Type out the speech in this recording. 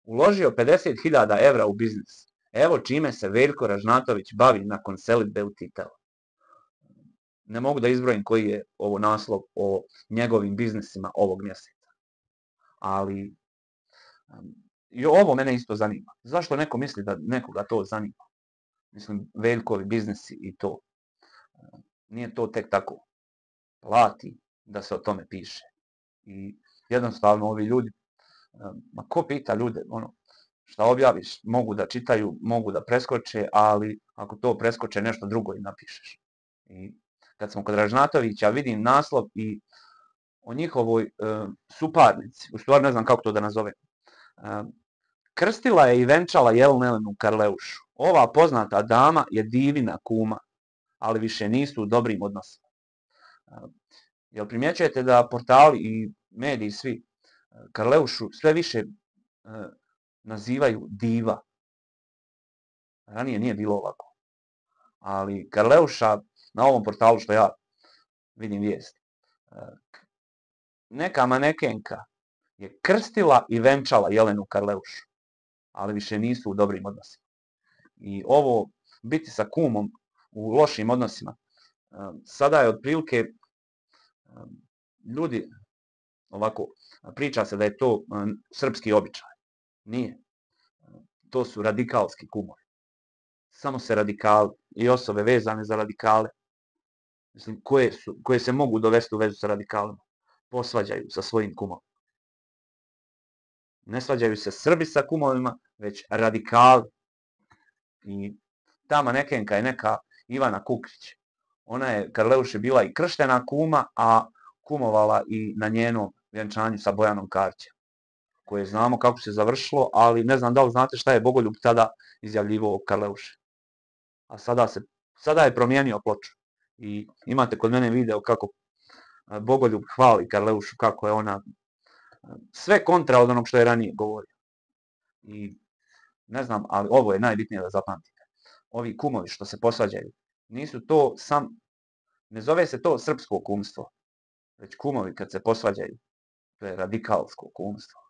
uložio 50.000 evra u biznis. Evo čime se Veljko Ražnatović bavi nakon selidbe u Titel. Ne mogu da izbrojim koji je ovo naslov o njegovim biznisima ovog mjeseca. Ali i ovo mene isto zanima. Zašto neko misli da nekoga to zanima? Mislim, Veljkovi biznisi i to. Nije to tek tako. Plati da se o tome piše. I jednostavno ovi ljudi, ma ko pita ljude, šta objaviš, mogu da čitaju, mogu da preskoče, ali ako to preskoče nešto drugo im napišeš. I kad smo kod Ražnatovića vidim naslov i o njihovoj suparnici, u stvari ne znam kako to da nazovem. Krstila je i venčala Jelenu Karleušu. Ova poznata dama je divina kuma, ali više nisu u dobrim odnosima. Jel primjećujete da portali i mediji svi Karleušu sve više nazivaju diva? Ranije nije bilo ovako. Ali Karleuša, na ovom portalu što ja vidim vijest, neka manekenka je krstila i venčala Jelenu Karleušu, ali više nisu u dobrim odnosima. I ovo biti sa kumom u lošim odnosima, sada je otprilike ljudi, ovako, priča se da je to srpski običaj. Nije. To su radikalski kumovi. Samo se radikali i osobe vezane za radikale, mislim, koje se mogu dovesti u vezu sa radikalima, posvađaju sa svojim kumovima. Ne svađaju se Srbi sa kumovima, već radikali. I ta manekenka je neka Ivana Kukrić. Ona je Karleuši bila i krštena kuma, a kumovala i na njenom vjenčanju sa Bojanom Karćem, koje znamo kako se završilo, ali ne znam da li znate šta je Bogoljub tada izjavljivao o Karleuši. A sada je promijenio ploču. I imate kod mene video kako Bogoljub hvali Karleušu, kako je ona sve kontra od onog što je ranije govorio. I ne znam, ali ovo je najbitnije da zapamtite. Ovi kumovi što se posvađaju, ne zove se to srpsko kumstvo, već kumovi kad se posvađaju, to je radikalsko kumstvo.